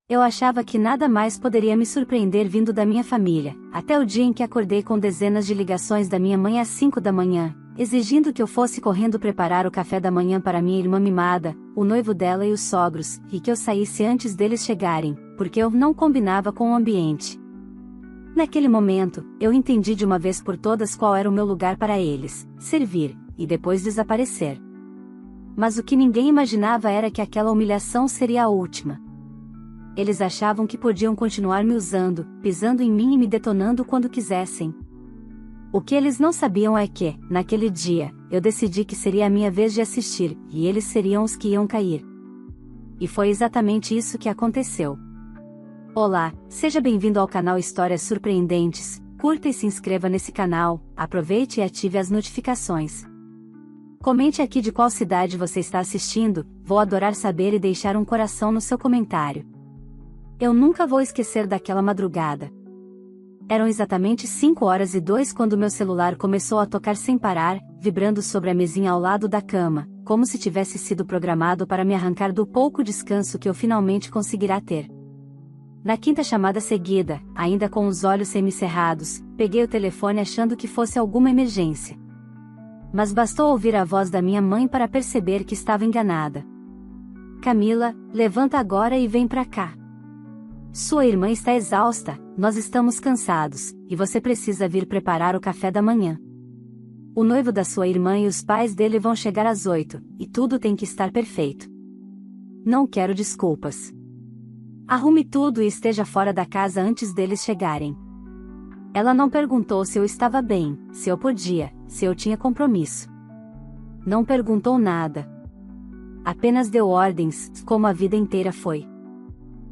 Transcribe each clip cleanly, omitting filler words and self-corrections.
Eu achava que nada mais poderia me surpreender vindo da minha família, até o dia em que acordei com dezenas de ligações da minha mãe às 5 da manhã, exigindo que eu fosse correndo preparar o café da manhã para minha irmã mimada, o noivo dela e os sogros, e que eu saísse antes deles chegarem, porque eu não combinava com o ambiente. Naquele momento, eu entendi de uma vez por todas qual era o meu lugar para eles: servir, e depois desaparecer. Mas o que ninguém imaginava era que aquela humilhação seria a última. Eles achavam que podiam continuar me usando, pisando em mim e me detonando quando quisessem. O que eles não sabiam é que, naquele dia, eu decidi que seria a minha vez de assistir, e eles seriam os que iam cair. E foi exatamente isso que aconteceu. Olá, seja bem-vindo ao canal Histórias Surpreendentes. Curta e se inscreva nesse canal, aproveite e ative as notificações. Comente aqui de qual cidade você está assistindo, vou adorar saber e deixar um coração no seu comentário. Eu nunca vou esquecer daquela madrugada. Eram exatamente 5h02 quando meu celular começou a tocar sem parar, vibrando sobre a mesinha ao lado da cama, como se tivesse sido programado para me arrancar do pouco descanso que eu finalmente conseguirá ter. Na quinta chamada seguida, ainda com os olhos semicerrados, peguei o telefone achando que fosse alguma emergência. Mas bastou ouvir a voz da minha mãe para perceber que estava enganada. Camila, levanta agora e vem pra cá. Sua irmã está exausta, nós estamos cansados, e você precisa vir preparar o café da manhã. O noivo da sua irmã e os pais dele vão chegar às 8, e tudo tem que estar perfeito. Não quero desculpas. Arrume tudo e esteja fora da casa antes deles chegarem. Ela não perguntou se eu estava bem, se eu podia, se eu tinha compromisso. Não perguntou nada. Apenas deu ordens, como a vida inteira foi.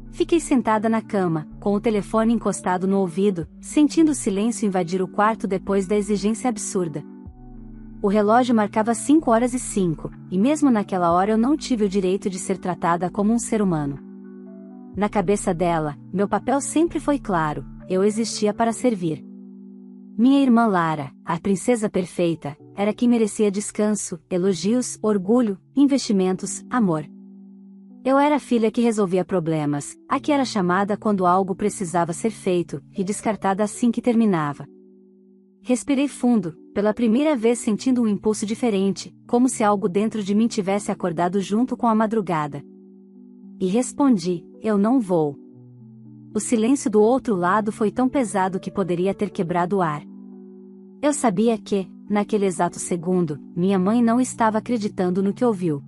Fiquei sentada na cama, com o telefone encostado no ouvido, sentindo o silêncio invadir o quarto depois da exigência absurda. O relógio marcava 5h05, e mesmo naquela hora eu não tive o direito de ser tratada como um ser humano. Na cabeça dela, meu papel sempre foi claro: eu existia para servir. Minha irmã Lara, a princesa perfeita, era quem merecia descanso, elogios, orgulho, investimentos, amor. Eu era a filha que resolvia problemas, a que era chamada quando algo precisava ser feito, e descartada assim que terminava. Respirei fundo, pela primeira vez sentindo um impulso diferente, como se algo dentro de mim tivesse acordado junto com a madrugada. E respondi: eu não vou. O silêncio do outro lado foi tão pesado que poderia ter quebrado o ar. Eu sabia que, naquele exato segundo, minha mãe não estava acreditando no que ouviu.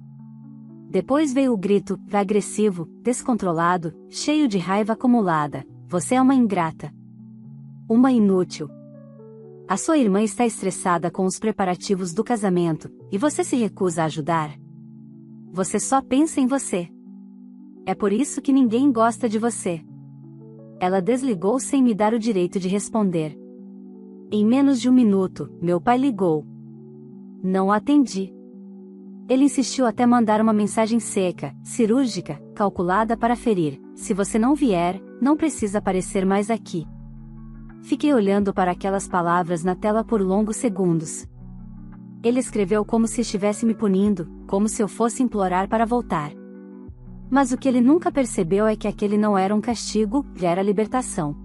Depois veio o grito, agressivo, descontrolado, cheio de raiva acumulada: você é uma ingrata. Uma inútil. A sua irmã está estressada com os preparativos do casamento, e você se recusa a ajudar? Você só pensa em você. É por isso que ninguém gosta de você. Ela desligou sem me dar o direito de responder. Em menos de um minuto, meu pai ligou. Não atendi. Ele insistiu até mandar uma mensagem seca, cirúrgica, calculada para ferir: se você não vier, não precisa aparecer mais aqui. Fiquei olhando para aquelas palavras na tela por longos segundos. Ele escreveu como se estivesse me punindo, como se eu fosse implorar para voltar. Mas o que ele nunca percebeu é que aquele não era um castigo, era libertação.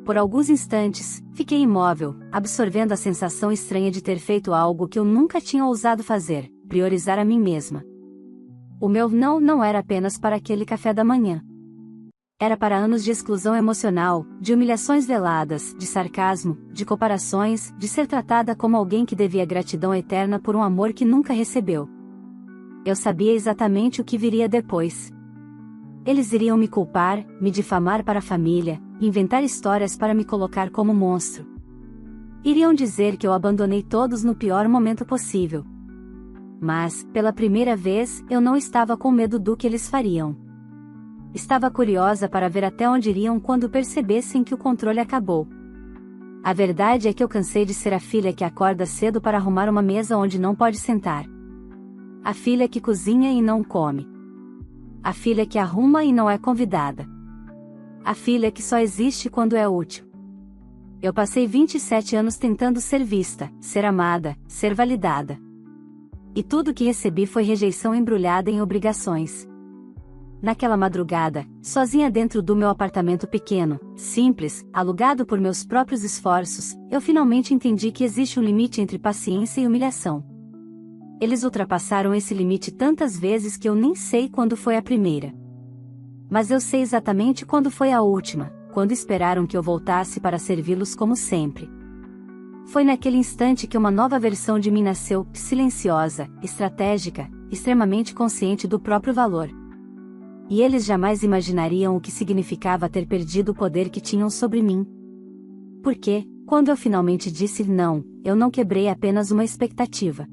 Por alguns instantes, fiquei imóvel, absorvendo a sensação estranha de ter feito algo que eu nunca tinha ousado fazer: priorizar a mim mesma. O meu não era apenas para aquele café da manhã. Era para anos de exclusão emocional, de humilhações veladas, de sarcasmo, de comparações, de ser tratada como alguém que devia gratidão eterna por um amor que nunca recebeu. Eu sabia exatamente o que viria depois. Eles iriam me culpar, me difamar para a família, inventar histórias para me colocar como monstro. Iriam dizer que eu abandonei todos no pior momento possível. Mas, pela primeira vez, eu não estava com medo do que eles fariam. Estava curiosa para ver até onde iriam quando percebessem que o controle acabou. A verdade é que eu cansei de ser a filha que acorda cedo para arrumar uma mesa onde não pode sentar. A filha que cozinha e não come. A filha que arruma e não é convidada. A filha que só existe quando é útil. Eu passei 27 anos tentando ser vista, ser amada, ser validada. E tudo que recebi foi rejeição embrulhada em obrigações. naquela madrugada, sozinha dentro do meu apartamento pequeno, simples, alugado por meus próprios esforços, eu finalmente entendi que existe um limite entre paciência e humilhação. Eles ultrapassaram esse limite tantas vezes que eu nem sei quando foi a primeira. Mas eu sei exatamente quando foi a última, quando esperaram que eu voltasse para servi-los como sempre. Foi naquele instante que uma nova versão de mim nasceu, silenciosa, estratégica, extremamente consciente do próprio valor. E eles jamais imaginariam o que significava ter perdido o poder que tinham sobre mim. Porque, quando eu finalmente disse não, eu não quebrei apenas uma expectativa.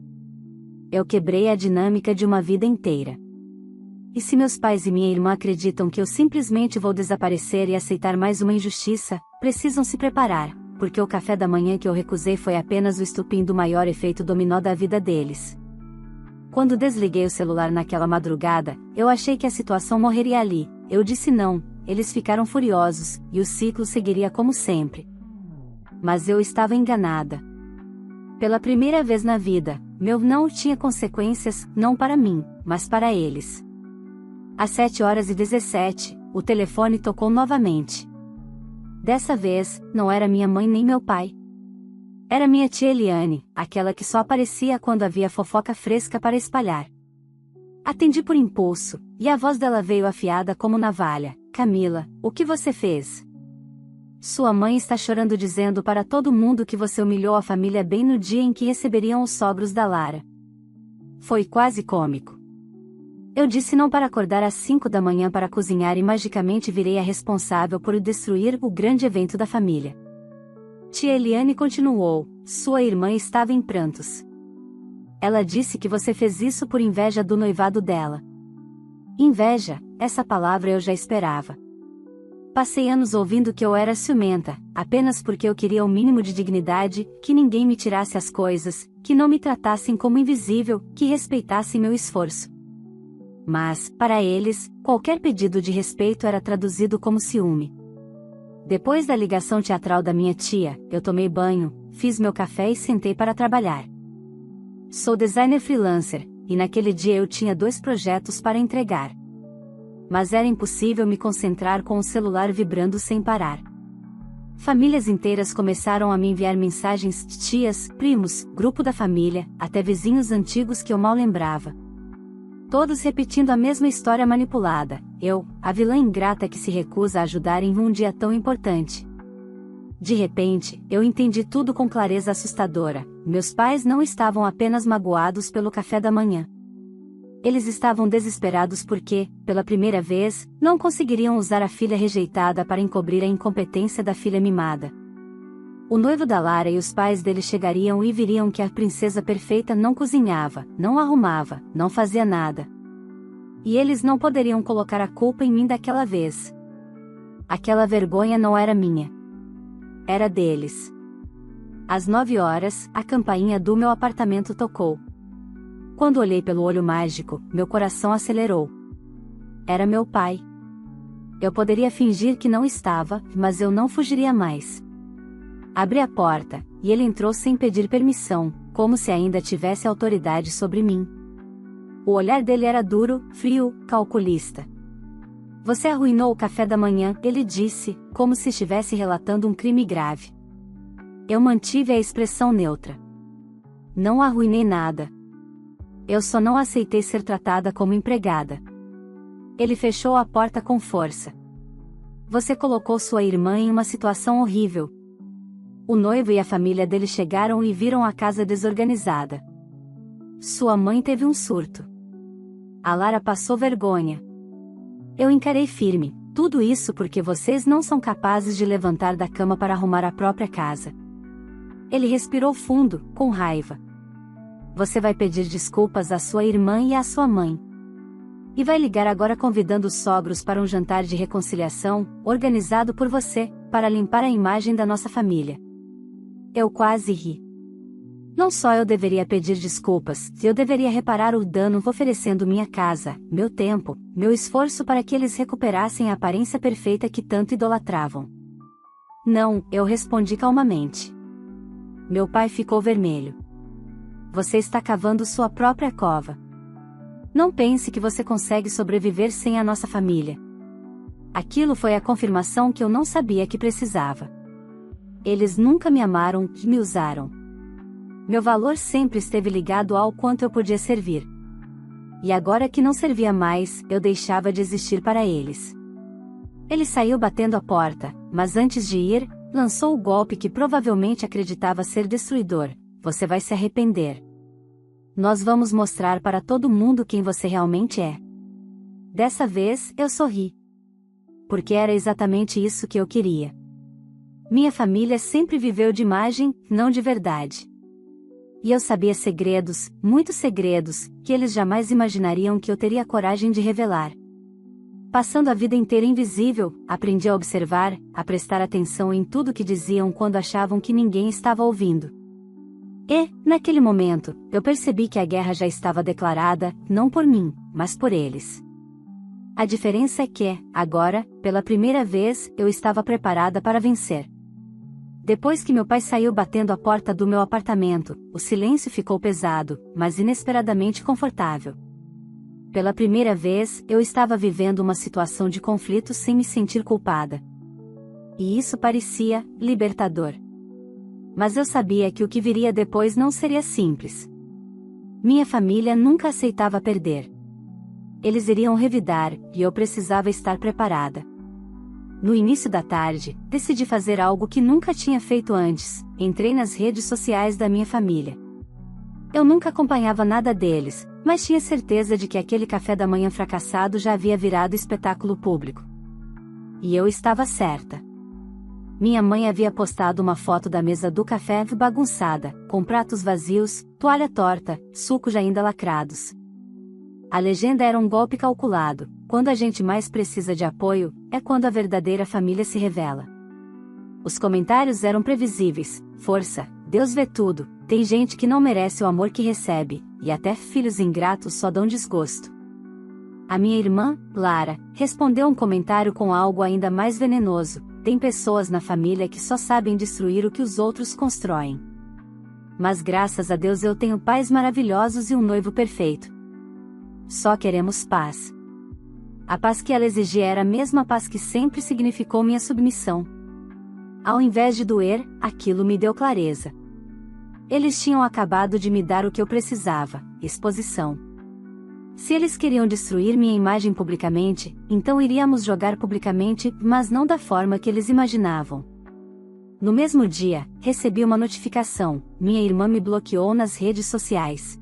Eu quebrei a dinâmica de uma vida inteira. E se meus pais e minha irmã acreditam que eu simplesmente vou desaparecer e aceitar mais uma injustiça, precisam se preparar, porque o café da manhã que eu recusei foi apenas o estupim do maior efeito dominó da vida deles. Quando desliguei o celular naquela madrugada, eu achei que a situação morreria ali. Eu disse não, eles ficaram furiosos, e o ciclo seguiria como sempre. Mas eu estava enganada. Pela primeira vez na vida, meu não tinha consequências, não para mim, mas para eles. Às 7h17, o telefone tocou novamente. Dessa vez, não era minha mãe nem meu pai. Era minha tia Eliane, aquela que só aparecia quando havia fofoca fresca para espalhar. Atendi por impulso, e a voz dela veio afiada como navalha. Camila, o que você fez? Sua mãe está chorando dizendo para todo mundo que você humilhou a família bem no dia em que receberiam os sogros da Lara. Foi quase cômico. Eu disse não para acordar às 5 da manhã para cozinhar e magicamente virei a responsável por destruir o grande evento da família. Tia Eliane continuou, sua irmã estava em prantos. Ela disse que você fez isso por inveja do noivado dela. Inveja, essa palavra eu já esperava. Passei anos ouvindo que eu era ciumenta, apenas porque eu queria o mínimo de dignidade, que ninguém me tirasse as coisas, que não me tratassem como invisível, que respeitassem meu esforço. Mas, para eles, qualquer pedido de respeito era traduzido como ciúme. Depois da ligação teatral da minha tia, eu tomei banho, fiz meu café e sentei para trabalhar. Sou designer freelancer, e naquele dia eu tinha 2 projetos para entregar. Mas era impossível me concentrar com o celular vibrando sem parar. Famílias inteiras começaram a me enviar mensagens, tias, primos, grupo da família, até vizinhos antigos que eu mal lembrava. Todos repetindo a mesma história manipulada, eu, a vilã ingrata que se recusa a ajudar em um dia tão importante. De repente, eu entendi tudo com clareza assustadora. Meus pais não estavam apenas magoados pelo café da manhã. Eles estavam desesperados porque, pela primeira vez, não conseguiriam usar a filha rejeitada para encobrir a incompetência da filha mimada. O noivo da Lara e os pais dele chegariam e viriam que a princesa perfeita não cozinhava, não arrumava, não fazia nada. E eles não poderiam colocar a culpa em mim daquela vez. Aquela vergonha não era minha. Era deles. Às 9h, a campainha do meu apartamento tocou. Quando olhei pelo olho mágico, meu coração acelerou. Era meu pai. Eu poderia fingir que não estava, mas eu não fugiria mais. Abri a porta, e ele entrou sem pedir permissão, como se ainda tivesse autoridade sobre mim. O olhar dele era duro, frio, calculista. Você arruinou o café da manhã, ele disse, como se estivesse relatando um crime grave. Eu mantive a expressão neutra. Não arruinei nada. Eu só não aceitei ser tratada como empregada. Ele fechou a porta com força. Você colocou sua irmã em uma situação horrível. O noivo e a família dele chegaram e viram a casa desorganizada. Sua mãe teve um surto. A Lara passou vergonha. Eu encarei firme, tudo isso porque vocês não são capazes de levantar da cama para arrumar a própria casa. Ele respirou fundo, com raiva. Você vai pedir desculpas à sua irmã e à sua mãe. E vai ligar agora convidando os sogros para um jantar de reconciliação, organizado por você, para limpar a imagem da nossa família. Eu quase ri. Não só eu deveria pedir desculpas, eu deveria reparar o dano oferecendo minha casa, meu tempo, meu esforço para que eles recuperassem a aparência perfeita que tanto idolatravam. Não, eu respondi calmamente. Meu pai ficou vermelho. Você está cavando sua própria cova. Não pense que você consegue sobreviver sem a nossa família. Aquilo foi a confirmação que eu não sabia que precisava. Eles nunca me amaram, me usaram. Meu valor sempre esteve ligado ao quanto eu podia servir. E agora que não servia mais, eu deixava de existir para eles. Ele saiu batendo a porta, mas antes de ir, lançou o golpe que provavelmente acreditava ser destruidor: você vai se arrepender. Nós vamos mostrar para todo mundo quem você realmente é. Dessa vez, eu sorri. Porque era exatamente isso que eu queria. Minha família sempre viveu de imagem, não de verdade. E eu sabia segredos, muitos segredos, que eles jamais imaginariam que eu teria coragem de revelar. Passando a vida inteira invisível, aprendi a observar, a prestar atenção em tudo que diziam quando achavam que ninguém estava ouvindo. E, naquele momento, eu percebi que a guerra já estava declarada, não por mim, mas por eles. A diferença é que, agora, pela primeira vez, eu estava preparada para vencer. Depois que meu pai saiu batendo a porta do meu apartamento, o silêncio ficou pesado, mas inesperadamente confortável. Pela primeira vez, eu estava vivendo uma situação de conflito sem me sentir culpada. E isso parecia libertador. Mas eu sabia que o que viria depois não seria simples. Minha família nunca aceitava perder. Eles iriam revidar, e eu precisava estar preparada. No início da tarde, decidi fazer algo que nunca tinha feito antes: entrei nas redes sociais da minha família. Eu nunca acompanhava nada deles, mas tinha certeza de que aquele café da manhã fracassado já havia virado espetáculo público. E eu estava certa. Minha mãe havia postado uma foto da mesa do café bagunçada, com pratos vazios, toalha torta, sucos ainda lacrados. A legenda era um golpe calculado: quando a gente mais precisa de apoio, é quando a verdadeira família se revela. Os comentários eram previsíveis: força, Deus vê tudo, tem gente que não merece o amor que recebe, e até filhos ingratos só dão desgosto. A minha irmã, Lara, respondeu um comentário com algo ainda mais venenoso: tem pessoas na família que só sabem destruir o que os outros constroem. Mas graças a Deus eu tenho pais maravilhosos e um noivo perfeito. Só queremos paz. A paz que ela exigia era a mesma paz que sempre significou minha submissão. Ao invés de doer, aquilo me deu clareza. Eles tinham acabado de me dar o que eu precisava: exposição. Se eles queriam destruir minha imagem publicamente, então iríamos jogar publicamente, mas não da forma que eles imaginavam. No mesmo dia, recebi uma notificação: minha irmã me bloqueou nas redes sociais.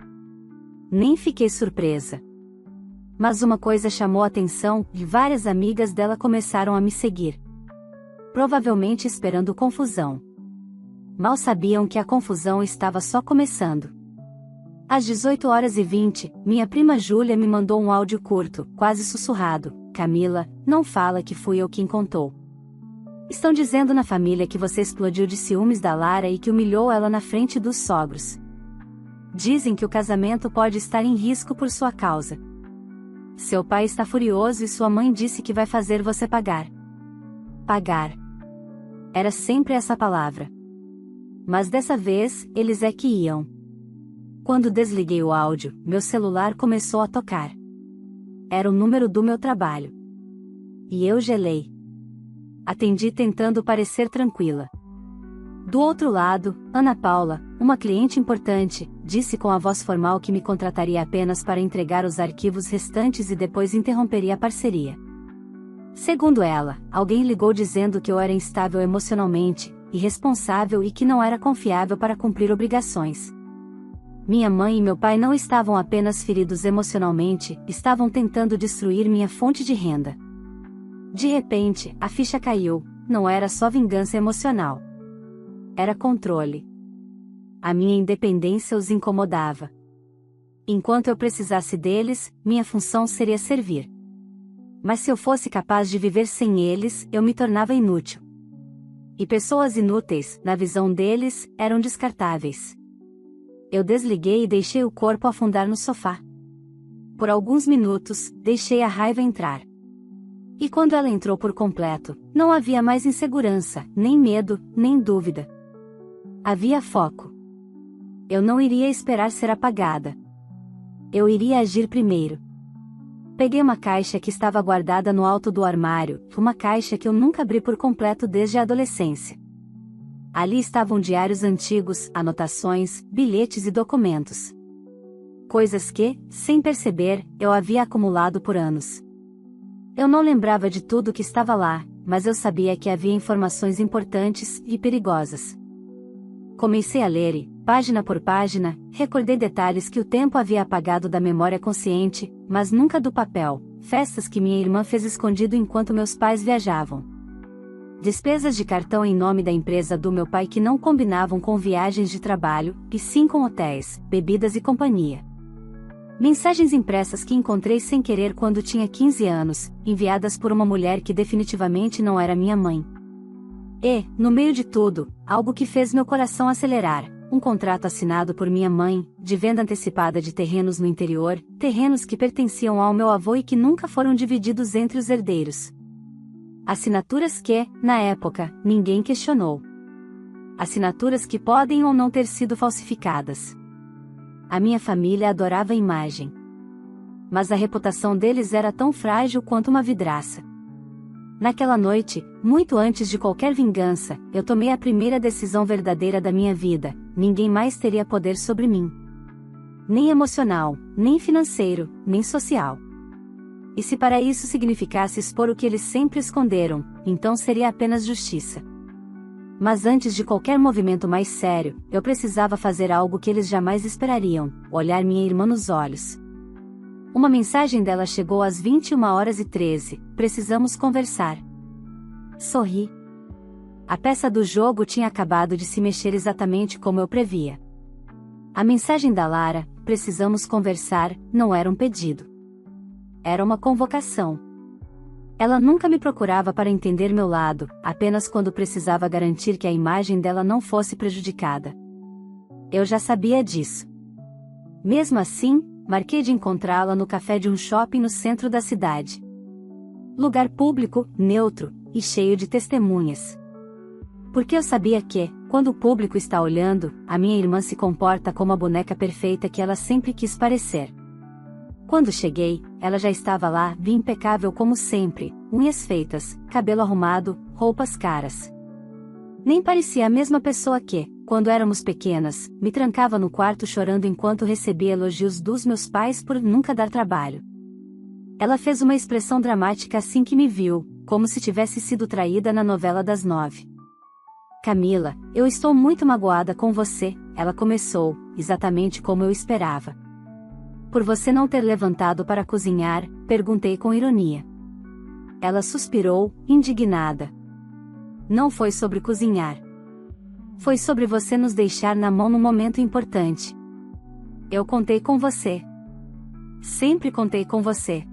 Nem fiquei surpresa. Mas uma coisa chamou a atenção, e várias amigas dela começaram a me seguir. Provavelmente esperando confusão. Mal sabiam que a confusão estava só começando. Às 18h20, minha prima Júlia me mandou um áudio curto, quase sussurrado: Camila, não fala que fui eu quem contou. Estão dizendo na família que você explodiu de ciúmes da Lara e que humilhou ela na frente dos sogros. Dizem que o casamento pode estar em risco por sua causa. Seu pai está furioso e sua mãe disse que vai fazer você pagar. Pagar. Era sempre essa palavra. Mas dessa vez, eles é que iam. Quando desliguei o áudio, meu celular começou a tocar. Era o número do meu trabalho. E eu gelei. Atendi tentando parecer tranquila. Do outro lado, Ana Paula, uma cliente importante, disse com a voz formal que me contrataria apenas para entregar os arquivos restantes e depois interromperia a parceria. Segundo ela, alguém ligou dizendo que eu era instável emocionalmente, irresponsável e que não era confiável para cumprir obrigações. Minha mãe e meu pai não estavam apenas feridos emocionalmente, estavam tentando destruir minha fonte de renda. De repente, a ficha caiu: não era só vingança emocional. Era controle. A minha independência os incomodava. Enquanto eu precisasse deles, minha função seria servir. Mas se eu fosse capaz de viver sem eles, eu me tornava inútil. E pessoas inúteis, na visão deles, eram descartáveis. Eu desliguei e deixei o corpo afundar no sofá. Por alguns minutos, deixei a raiva entrar. E quando ela entrou por completo, não havia mais insegurança, nem medo, nem dúvida. Havia foco. Eu não iria esperar ser apagada. Eu iria agir primeiro. peguei uma caixa que estava guardada no alto do armário, uma caixa que eu nunca abri por completo desde a adolescência. Ali estavam diários antigos, anotações, bilhetes e documentos. Coisas que, sem perceber, eu havia acumulado por anos. Eu não lembrava de tudo que estava lá, mas eu sabia que havia informações importantes e perigosas. Comecei a ler e, página por página, recordei detalhes que o tempo havia apagado da memória consciente, mas nunca do papel, festas que minha irmã fez escondido enquanto meus pais viajavam. Despesas de cartão em nome da empresa do meu pai que não combinavam com viagens de trabalho, e sim com hotéis, bebidas e companhia. Mensagens impressas que encontrei sem querer quando tinha 15 anos, enviadas por uma mulher que definitivamente não era minha mãe. E, no meio de tudo, algo que fez meu coração acelerar, um contrato assinado por minha mãe, de venda antecipada de terrenos no interior, terrenos que pertenciam ao meu avô e que nunca foram divididos entre os herdeiros. Assinaturas que, na época, ninguém questionou. Assinaturas que podem ou não ter sido falsificadas. A minha família adorava a imagem. Mas a reputação deles era tão frágil quanto uma vidraça. Naquela noite, muito antes de qualquer vingança, eu tomei a primeira decisão verdadeira da minha vida: ninguém mais teria poder sobre mim. Nem emocional, nem financeiro, nem social. E se para isso significasse expor o que eles sempre esconderam, então seria apenas justiça. Mas antes de qualquer movimento mais sério, eu precisava fazer algo que eles jamais esperariam: olhar minha irmã nos olhos. Uma mensagem dela chegou às 21h13, precisamos conversar. Sorri. A peça do jogo tinha acabado de se mexer exatamente como eu previa. A mensagem da Lara, precisamos conversar, não era um pedido. Era uma convocação. Ela nunca me procurava para entender meu lado, apenas quando precisava garantir que a imagem dela não fosse prejudicada. Eu já sabia disso. Mesmo assim, marquei de encontrá-la no café de um shopping no centro da cidade. Lugar público, neutro, e cheio de testemunhas. Porque eu sabia que, quando o público está olhando, a minha irmã se comporta como a boneca perfeita que ela sempre quis parecer. Quando cheguei, ela já estava lá, impecável como sempre, unhas feitas, cabelo arrumado, roupas caras. Nem parecia a mesma pessoa que, quando éramos pequenas, me trancava no quarto chorando enquanto recebia elogios dos meus pais por nunca dar trabalho. Ela fez uma expressão dramática assim que me viu, como se tivesse sido traída na novela das 9. Camila, eu estou muito magoada com você, ela começou, exatamente como eu esperava. Por você não ter levantado para cozinhar, perguntei com ironia. Ela suspirou, indignada. Não foi sobre cozinhar. Foi sobre você nos deixar na mão num momento importante. Eu contei com você. Sempre contei com você.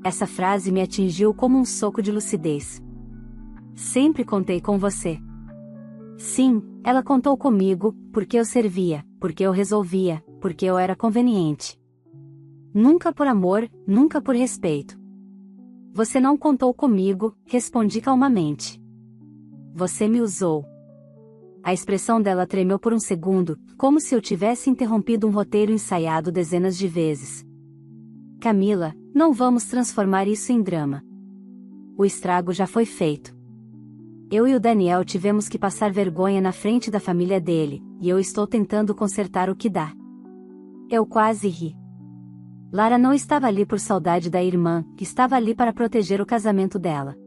Essa frase me atingiu como um soco de lucidez. Sempre contei com você. Sim, ela contou comigo, porque eu servia, porque eu resolvia, porque eu era conveniente. Nunca por amor, nunca por respeito. Você não contou comigo, respondi calmamente. Você me usou. A expressão dela tremeu por um segundo, como se eu tivesse interrompido um roteiro ensaiado dezenas de vezes. Camila, não vamos transformar isso em drama. O estrago já foi feito. Eu e o Daniel tivemos que passar vergonha na frente da família dele, e eu estou tentando consertar o que dá. Eu quase ri. Lara não estava ali por saudade da irmã, que estava ali para proteger o casamento dela.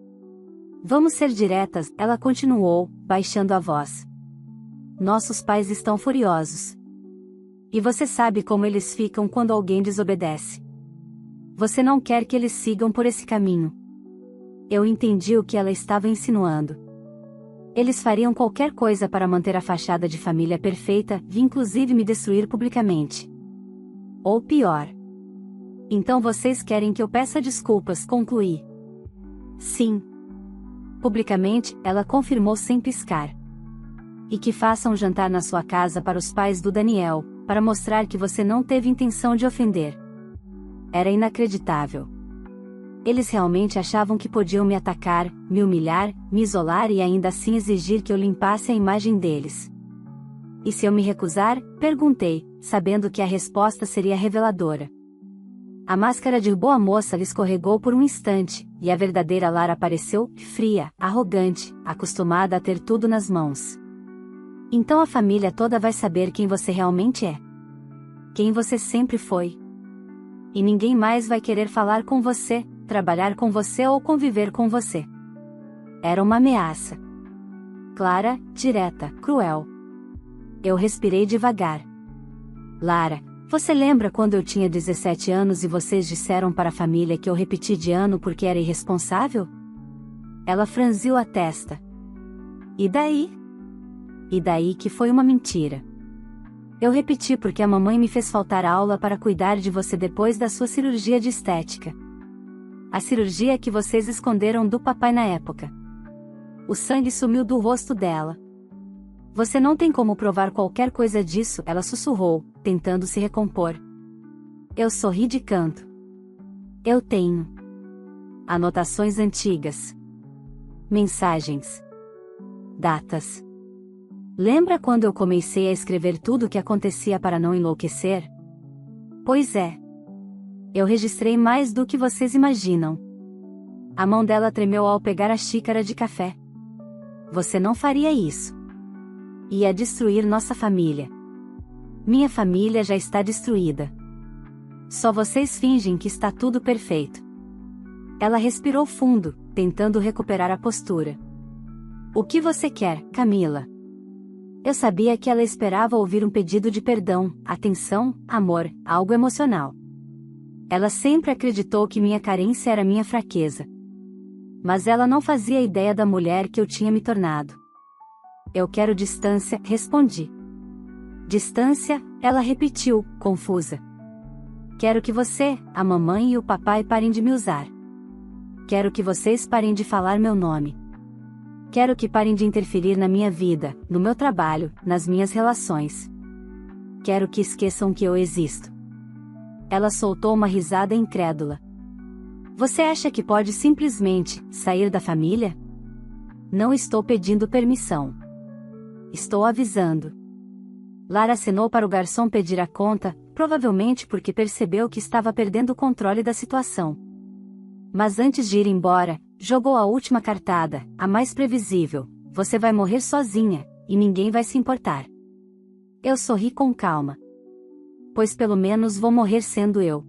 Vamos ser diretas, ela continuou, baixando a voz. Nossos pais estão furiosos. E você sabe como eles ficam quando alguém desobedece. Você não quer que eles sigam por esse caminho. Eu entendi o que ela estava insinuando. Eles fariam qualquer coisa para manter a fachada de família perfeita, e inclusive me destruir publicamente. Ou pior. Então vocês querem que eu peça desculpas, concluí. Sim. Publicamente, ela confirmou sem piscar. E que façam um jantar na sua casa para os pais do Daniel, para mostrar que você não teve intenção de ofender. Era inacreditável. Eles realmente achavam que podiam me atacar, me humilhar, me isolar e ainda assim exigir que eu limpasse a imagem deles. E se eu me recusar? Perguntei, sabendo que a resposta seria reveladora. A máscara de boa moça lhe escorregou por um instante, e a verdadeira Lara apareceu, fria, arrogante, acostumada a ter tudo nas mãos. Então a família toda vai saber quem você realmente é. Quem você sempre foi. E ninguém mais vai querer falar com você, trabalhar com você ou conviver com você. Era uma ameaça. Clara, direta, cruel. Eu respirei devagar. Lara, você lembra quando eu tinha 17 anos e vocês disseram para a família que eu repeti de ano porque era irresponsável? Ela franziu a testa. E daí? E daí que foi uma mentira. Eu repeti porque a mamãe me fez faltar aula para cuidar de você depois da sua cirurgia de estética. A cirurgia que vocês esconderam do papai na época. O sangue sumiu do rosto dela. Você não tem como provar qualquer coisa disso, ela sussurrou, tentando se recompor. Eu sorri de canto. Eu tenho. Anotações antigas. Mensagens. Datas. Lembra quando eu comecei a escrever tudo o que acontecia para não enlouquecer? Pois é. Eu registrei mais do que vocês imaginam. A mão dela tremeu ao pegar a xícara de café. Você não faria isso. Ia destruir nossa família. Minha família já está destruída. Só vocês fingem que está tudo perfeito. Ela respirou fundo, tentando recuperar a postura. O que você quer, Camila? Eu sabia que ela esperava ouvir um pedido de perdão, atenção, amor, algo emocional. Ela sempre acreditou que minha carência era minha fraqueza. Mas ela não fazia ideia da mulher que eu tinha me tornado. Eu quero distância, respondi. Distância, ela repetiu, confusa. Quero que você, a mamãe e o papai parem de me usar. Quero que vocês parem de falar meu nome. Quero que parem de interferir na minha vida, no meu trabalho, nas minhas relações. Quero que esqueçam que eu existo. Ela soltou uma risada incrédula. Você acha que pode simplesmente sair da família? Não estou pedindo permissão. Estou avisando. Lara acenou para o garçom pedir a conta, provavelmente porque percebeu que estava perdendo o controle da situação. Mas antes de ir embora, jogou a última cartada, a mais previsível: você vai morrer sozinha, e ninguém vai se importar. Eu sorri com calma. Pois pelo menos vou morrer sendo eu.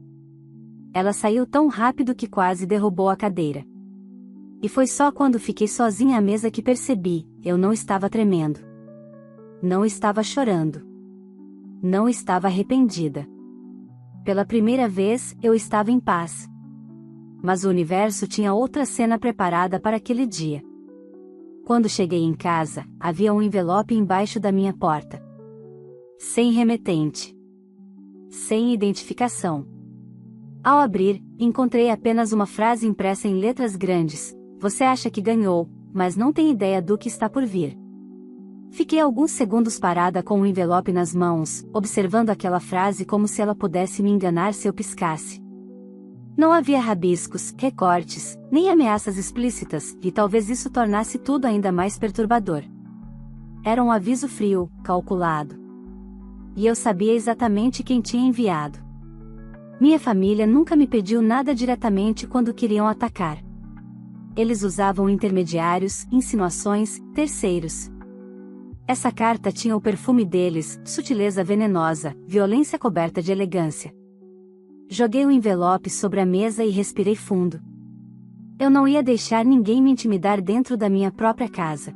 Ela saiu tão rápido que quase derrubou a cadeira. E foi só quando fiquei sozinha à mesa que percebi, eu não estava tremendo. Não estava chorando. Não estava arrependida. Pela primeira vez, eu estava em paz. Mas o universo tinha outra cena preparada para aquele dia. Quando cheguei em casa, havia um envelope embaixo da minha porta. Sem remetente. Sem identificação. Ao abrir, encontrei apenas uma frase impressa em letras grandes: você acha que ganhou, mas não tem ideia do que está por vir. Fiquei alguns segundos parada com o envelope nas mãos, observando aquela frase como se ela pudesse me enganar se eu piscasse. Não havia rabiscos, recortes, nem ameaças explícitas, e talvez isso tornasse tudo ainda mais perturbador. Era um aviso frio, calculado. E eu sabia exatamente quem tinha enviado. Minha família nunca me pediu nada diretamente quando queriam atacar. Eles usavam intermediários, insinuações, terceiros. Essa carta tinha o perfume deles, sutileza venenosa, violência coberta de elegância. Joguei o envelope sobre a mesa e respirei fundo. Eu não ia deixar ninguém me intimidar dentro da minha própria casa.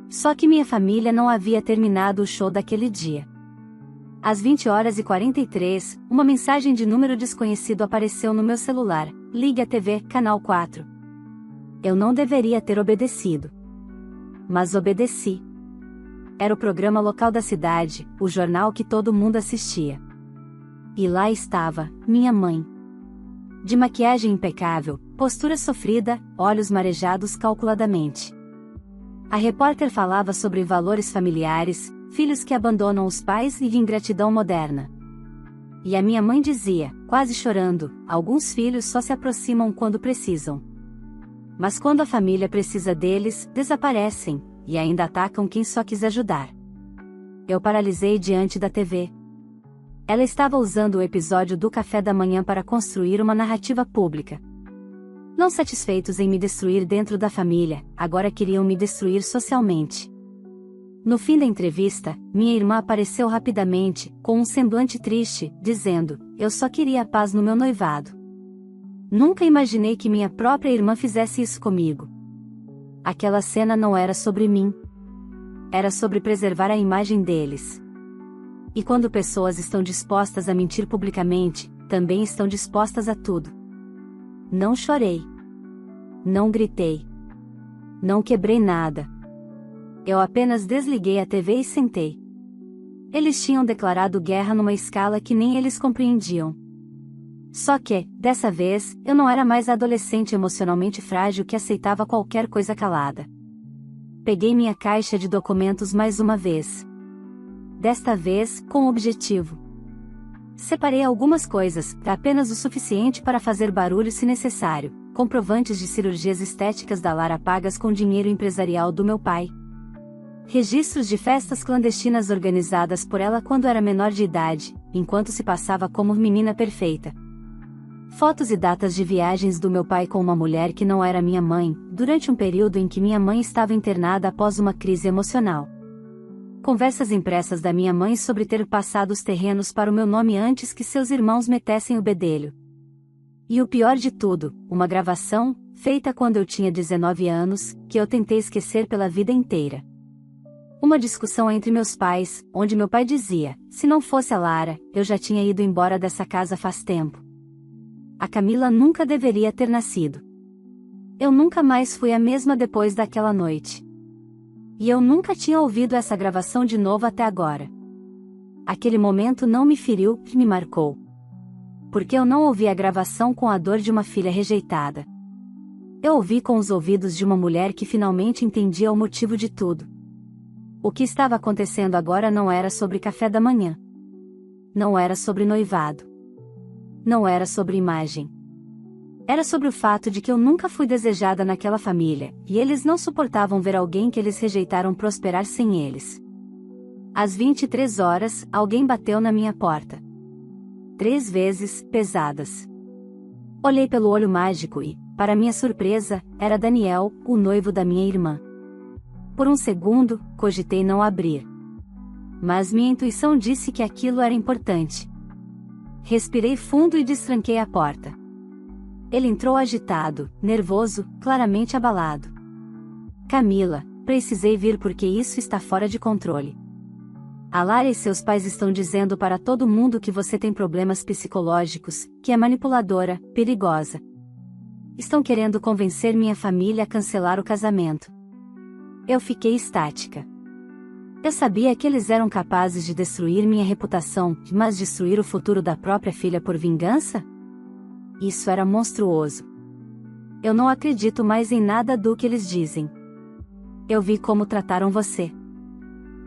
Só que minha família não havia terminado o show daquele dia. Às 20h43, uma mensagem de número desconhecido apareceu no meu celular: ligue a TV, canal 4. Eu não deveria ter obedecido. Mas obedeci. Era o programa local da cidade, o jornal que todo mundo assistia. E lá estava, minha mãe. De maquiagem impecável, postura sofrida, olhos marejados calculadamente. A repórter falava sobre valores familiares, filhos que abandonam os pais e ingratidão moderna. E a minha mãe dizia, quase chorando: alguns filhos só se aproximam quando precisam. Mas quando a família precisa deles, desaparecem, e ainda atacam quem só quis ajudar. Eu paralisei diante da TV. Ela estava usando o episódio do café da manhã para construir uma narrativa pública. Não satisfeitos em me destruir dentro da família, agora queriam me destruir socialmente. No fim da entrevista, minha irmã apareceu rapidamente, com um semblante triste, dizendo: "Eu só queria a paz no meu noivado. Nunca imaginei que minha própria irmã fizesse isso comigo." Aquela cena não era sobre mim. Era sobre preservar a imagem deles. E quando pessoas estão dispostas a mentir publicamente, também estão dispostas a tudo. Não chorei. Não gritei. Não quebrei nada. Eu apenas desliguei a TV e sentei. Eles tinham declarado guerra numa escala que nem eles compreendiam. Só que, dessa vez, eu não era mais a adolescente emocionalmente frágil que aceitava qualquer coisa calada. Peguei minha caixa de documentos mais uma vez. Desta vez, com objetivo. Separei algumas coisas, apenas o suficiente para fazer barulho se necessário, comprovantes de cirurgias estéticas da Lara pagas com dinheiro empresarial do meu pai. Registros de festas clandestinas organizadas por ela quando era menor de idade, enquanto se passava como menina perfeita. Fotos e datas de viagens do meu pai com uma mulher que não era minha mãe, durante um período em que minha mãe estava internada após uma crise emocional. Conversas impressas da minha mãe sobre ter passado os terrenos para o meu nome antes que seus irmãos metessem o bedelho. E o pior de tudo, uma gravação, feita quando eu tinha 19 anos, que eu tentei esquecer pela vida inteira. Uma discussão entre meus pais, onde meu pai dizia: "Se não fosse a Lara, eu já tinha ido embora dessa casa faz tempo. A Camila nunca deveria ter nascido. Eu nunca mais fui a mesma depois daquela noite." E eu nunca tinha ouvido essa gravação de novo até agora. Aquele momento não me feriu, me marcou. Porque eu não ouvi a gravação com a dor de uma filha rejeitada. Eu ouvi com os ouvidos de uma mulher que finalmente entendia o motivo de tudo. O que estava acontecendo agora não era sobre café da manhã. Não era sobre noivado. Não era sobre imagem. Era sobre o fato de que eu nunca fui desejada naquela família, e eles não suportavam ver alguém que eles rejeitaram prosperar sem eles. Às 23 horas, alguém bateu na minha porta. 3 vezes, pesadas. Olhei pelo olho mágico e, para minha surpresa, era Daniel, o noivo da minha irmã. Por um segundo, cogitei não abrir. Mas minha intuição disse que aquilo era importante. Respirei fundo e destranquei a porta. Ele entrou agitado, nervoso, claramente abalado. "Camila, precisei vir porque isso está fora de controle. A Lara e seus pais estão dizendo para todo mundo que você tem problemas psicológicos, que é manipuladora, perigosa. Estão querendo convencer minha família a cancelar o casamento." Eu fiquei estática. Eu sabia que eles eram capazes de destruir minha reputação, mas destruir o futuro da própria filha por vingança? Isso era monstruoso. Eu não acredito mais em nada do que eles dizem. Eu vi como trataram você.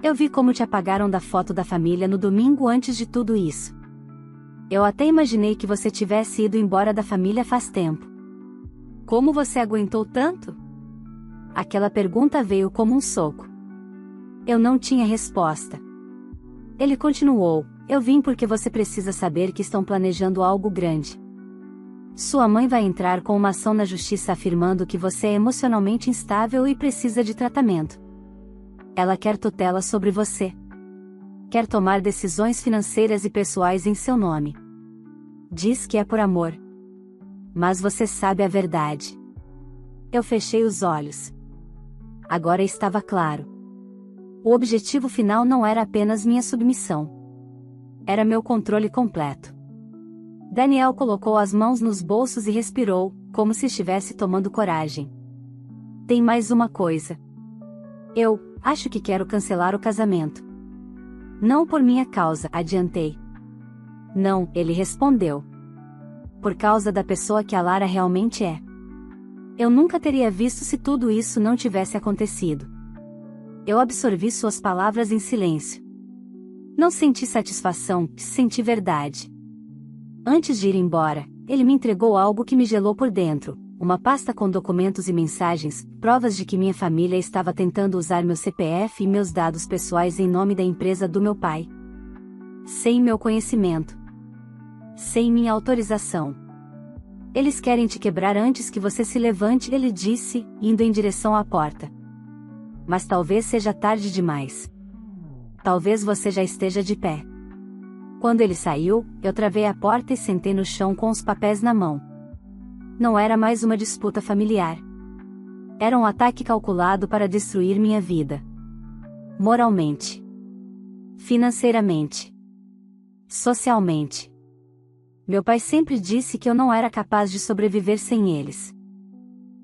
Eu vi como te apagaram da foto da família no domingo antes de tudo isso. Eu até imaginei que você tivesse ido embora da família faz tempo. Como você aguentou tanto? Aquela pergunta veio como um soco. Eu não tinha resposta. Ele continuou: "Eu vim porque você precisa saber que estão planejando algo grande. Sua mãe vai entrar com uma ação na justiça afirmando que você é emocionalmente instável e precisa de tratamento. Ela quer tutela sobre você. Quer tomar decisões financeiras e pessoais em seu nome. Diz que é por amor. Mas você sabe a verdade." Eu fechei os olhos. Agora estava claro. O objetivo final não era apenas minha submissão. Era meu controle completo. Daniel colocou as mãos nos bolsos e respirou, como se estivesse tomando coragem. "Tem mais uma coisa. Eu acho que quero cancelar o casamento." "Não por minha causa", adiantei. "Não", ele respondeu. "Por causa da pessoa que a Lara realmente é. Eu nunca teria visto se tudo isso não tivesse acontecido." Eu absorvi suas palavras em silêncio. Não senti satisfação, senti verdade. Antes de ir embora, ele me entregou algo que me gelou por dentro, uma pasta com documentos e mensagens, provas de que minha família estava tentando usar meu CPF e meus dados pessoais em nome da empresa do meu pai. sem meu conhecimento, sem minha autorização. Eles querem te quebrar antes que você se levante, ele disse, indo em direção à porta. Mas talvez seja tarde demais. Talvez você já esteja de pé. Quando ele saiu, eu travei a porta e sentei no chão com os papéis na mão. Não era mais uma disputa familiar. Era um ataque calculado para destruir minha vida. Moralmente. Financeiramente. Socialmente. Meu pai sempre disse que eu não era capaz de sobreviver sem eles.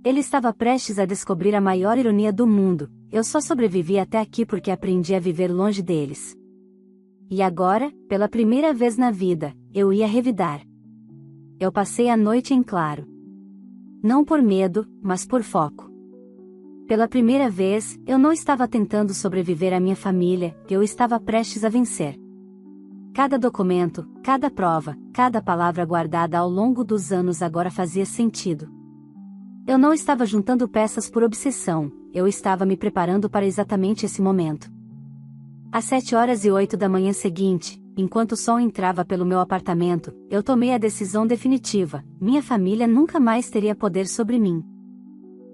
Ele estava prestes a descobrir a maior ironia do mundo: eu só sobrevivi até aqui porque aprendi a viver longe deles. E agora, pela primeira vez na vida, eu ia revidar. Eu passei a noite em claro. Não por medo, mas por foco. Pela primeira vez, eu não estava tentando sobreviver à minha família, eu estava prestes a vencer. Cada documento, cada prova, cada palavra guardada ao longo dos anos agora fazia sentido. Eu não estava juntando peças por obsessão, eu estava me preparando para exatamente esse momento. Às 7h08 da manhã seguinte, enquanto o sol entrava pelo meu apartamento, eu tomei a decisão definitiva: minha família nunca mais teria poder sobre mim.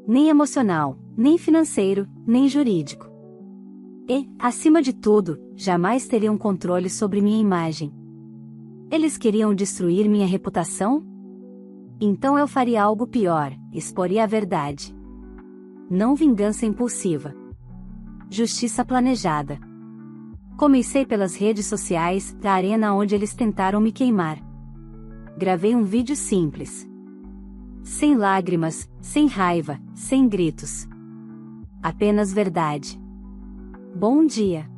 Nem emocional, nem financeiro, nem jurídico. E, acima de tudo, jamais teriam controle sobre minha imagem. Eles queriam destruir minha reputação? Então eu faria algo pior: exporia a verdade. Não vingança impulsiva. Justiça planejada. Comecei pelas redes sociais, da arena onde eles tentaram me queimar. Gravei um vídeo simples. Sem lágrimas, sem raiva, sem gritos. Apenas verdade. Bom dia.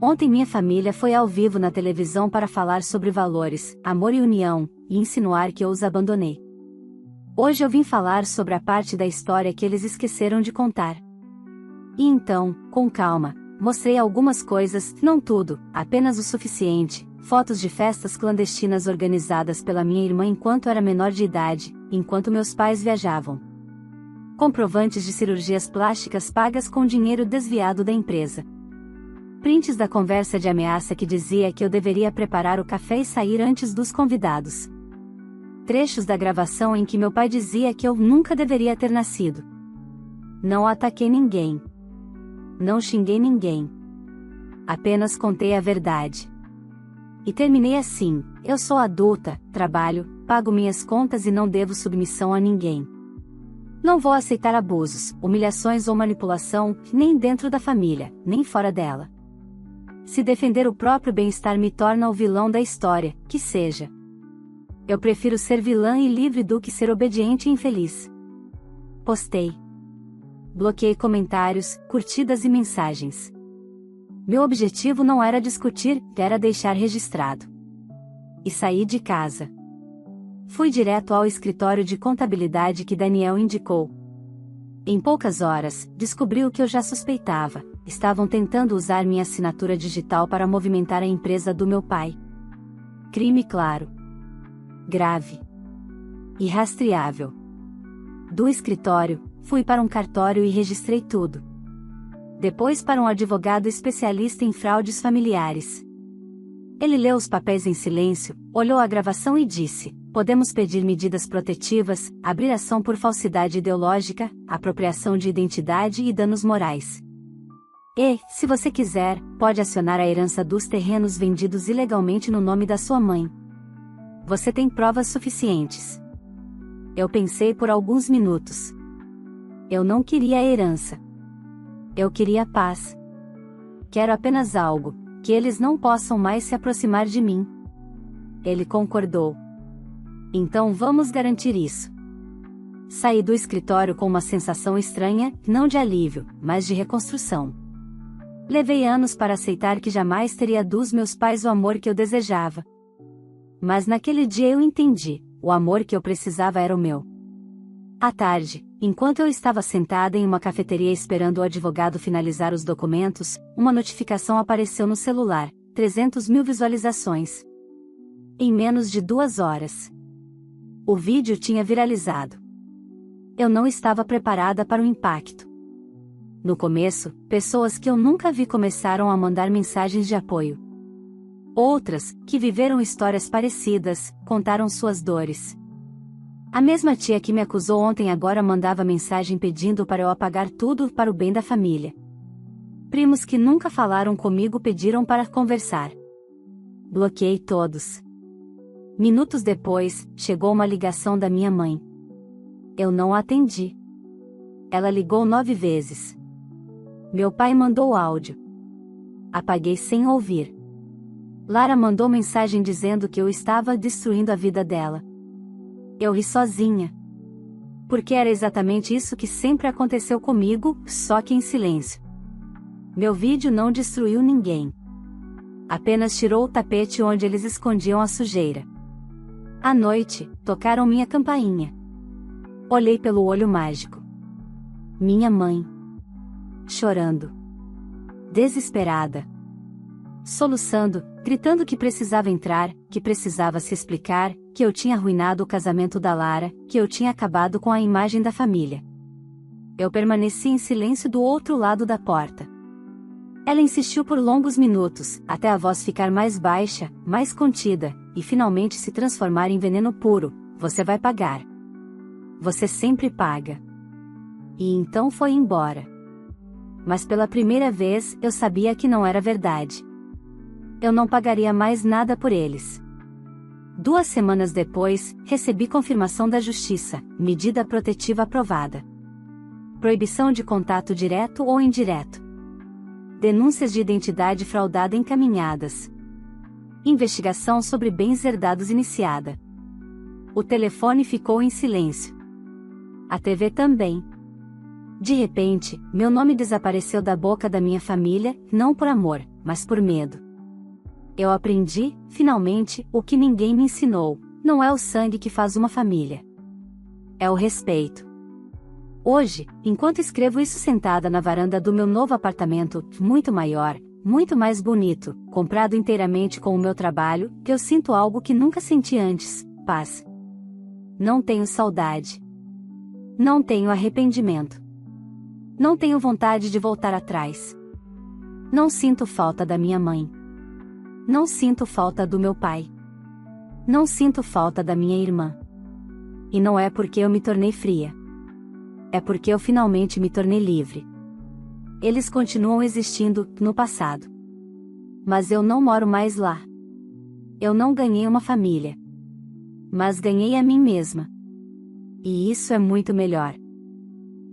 Ontem minha família foi ao vivo na televisão para falar sobre valores, amor e união, e insinuar que eu os abandonei. Hoje eu vim falar sobre a parte da história que eles esqueceram de contar. E então, com calma, mostrei algumas coisas, não tudo, apenas o suficiente: fotos de festas clandestinas organizadas pela minha irmã enquanto era menor de idade, enquanto meus pais viajavam. Comprovantes de cirurgias plásticas pagas com dinheiro desviado da empresa. Prints da conversa de ameaça que dizia que eu deveria preparar o café e sair antes dos convidados. Trechos da gravação em que meu pai dizia que eu nunca deveria ter nascido. Não ataquei ninguém. Não xinguei ninguém. Apenas contei a verdade. E terminei assim: eu sou adulta, trabalho, pago minhas contas e não devo submissão a ninguém. Não vou aceitar abusos, humilhações ou manipulação, nem dentro da família, nem fora dela. Se defender o próprio bem-estar me torna o vilão da história, que seja. Eu prefiro ser vilã e livre do que ser obediente e infeliz. Postei. Bloqueei comentários, curtidas e mensagens. Meu objetivo não era discutir, era deixar registrado. E saí de casa. Fui direto ao escritório de contabilidade que Daniel indicou. Em poucas horas, descobri o que eu já suspeitava: estavam tentando usar minha assinatura digital para movimentar a empresa do meu pai. Crime claro. Grave. Irrastreável. Do escritório, fui para um cartório e registrei tudo. Depois para um advogado especialista em fraudes familiares. Ele leu os papéis em silêncio, olhou a gravação e disse: podemos pedir medidas protetivas, abrir ação por falsidade ideológica, apropriação de identidade e danos morais. E, se você quiser, pode acionar a herança dos terrenos vendidos ilegalmente no nome da sua mãe. Você tem provas suficientes. Eu pensei por alguns minutos. Eu não queria a herança. Eu queria paz. Quero apenas algo: que eles não possam mais se aproximar de mim. Ele concordou. Então vamos garantir isso. Saí do escritório com uma sensação estranha, não de alívio, mas de reconstrução. Levei anos para aceitar que jamais teria dos meus pais o amor que eu desejava. Mas naquele dia eu entendi: o amor que eu precisava era o meu. À tarde, enquanto eu estava sentada em uma cafeteria esperando o advogado finalizar os documentos, uma notificação apareceu no celular: 300.000 visualizações. Em menos de 2 horas. O vídeo tinha viralizado. Eu não estava preparada para o impacto. No começo, pessoas que eu nunca vi começaram a mandar mensagens de apoio. Outras, que viveram histórias parecidas, contaram suas dores. A mesma tia que me acusou ontem agora mandava mensagem pedindo para eu apagar tudo para o bem da família. Primos que nunca falaram comigo pediram para conversar. Bloqueei todos. Minutos depois, chegou uma ligação da minha mãe. Eu não atendi. Ela ligou 9 vezes. Meu pai mandou áudio. Apaguei sem ouvir. Lara mandou mensagem dizendo que eu estava destruindo a vida dela. Eu ri sozinha. Porque era exatamente isso que sempre aconteceu comigo, só que em silêncio. Meu vídeo não destruiu ninguém. Apenas tirou o tapete onde eles escondiam a sujeira. À noite, tocaram minha campainha. Olhei pelo olho mágico. Minha mãe. Chorando. Desesperada. Soluçando, gritando que precisava entrar, que precisava se explicar, que eu tinha arruinado o casamento da Lara, que eu tinha acabado com a imagem da família. Eu permaneci em silêncio do outro lado da porta. Ela insistiu por longos minutos, até a voz ficar mais baixa, mais contida, e finalmente se transformar em veneno puro. Você vai pagar. Você sempre paga. E então foi embora. Mas pela primeira vez eu sabia que não era verdade. Eu não pagaria mais nada por eles. 2 semanas depois, recebi confirmação da Justiça, medida protetiva aprovada. Proibição de contato direto ou indireto. Denúncias de identidade fraudada encaminhadas. Investigação sobre bens herdados iniciada. O telefone ficou em silêncio. A TV também. De repente, meu nome desapareceu da boca da minha família, não por amor, mas por medo. Eu aprendi, finalmente, o que ninguém me ensinou: não é o sangue que faz uma família. É o respeito. Hoje, enquanto escrevo isso sentada na varanda do meu novo apartamento, muito maior, muito mais bonito, comprado inteiramente com o meu trabalho, eu sinto algo que nunca senti antes: paz. Não tenho saudade. Não tenho arrependimento. Não tenho vontade de voltar atrás. Não sinto falta da minha mãe. Não sinto falta do meu pai. Não sinto falta da minha irmã. E não é porque eu me tornei fria. É porque eu finalmente me tornei livre. Eles continuam existindo, no passado. Mas eu não moro mais lá. Eu não ganhei uma família. Mas ganhei a mim mesma. E isso é muito melhor.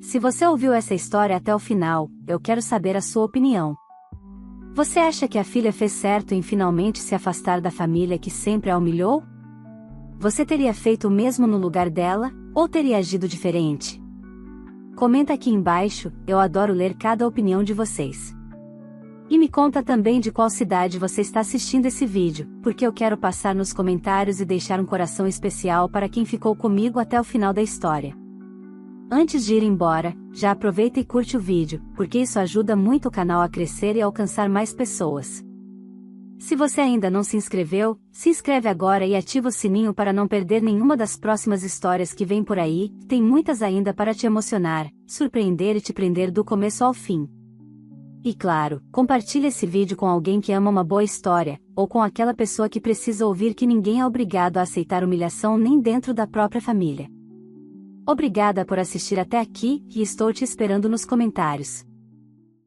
Se você ouviu essa história até o final, eu quero saber a sua opinião. Você acha que a filha fez certo em finalmente se afastar da família que sempre a humilhou? Você teria feito o mesmo no lugar dela, ou teria agido diferente? Comenta aqui embaixo, eu adoro ler cada opinião de vocês. E me conta também de qual cidade você está assistindo esse vídeo, porque eu quero passar nos comentários e deixar um coração especial para quem ficou comigo até o final da história. Antes de ir embora, já aproveita e curte o vídeo, porque isso ajuda muito o canal a crescer e alcançar mais pessoas. Se você ainda não se inscreveu, se inscreve agora e ativa o sininho para não perder nenhuma das próximas histórias que vem por aí, tem muitas ainda para te emocionar, surpreender e te prender do começo ao fim. E claro, compartilhe esse vídeo com alguém que ama uma boa história, ou com aquela pessoa que precisa ouvir que ninguém é obrigado a aceitar humilhação nem dentro da própria família. Obrigada por assistir até aqui, e estou te esperando nos comentários.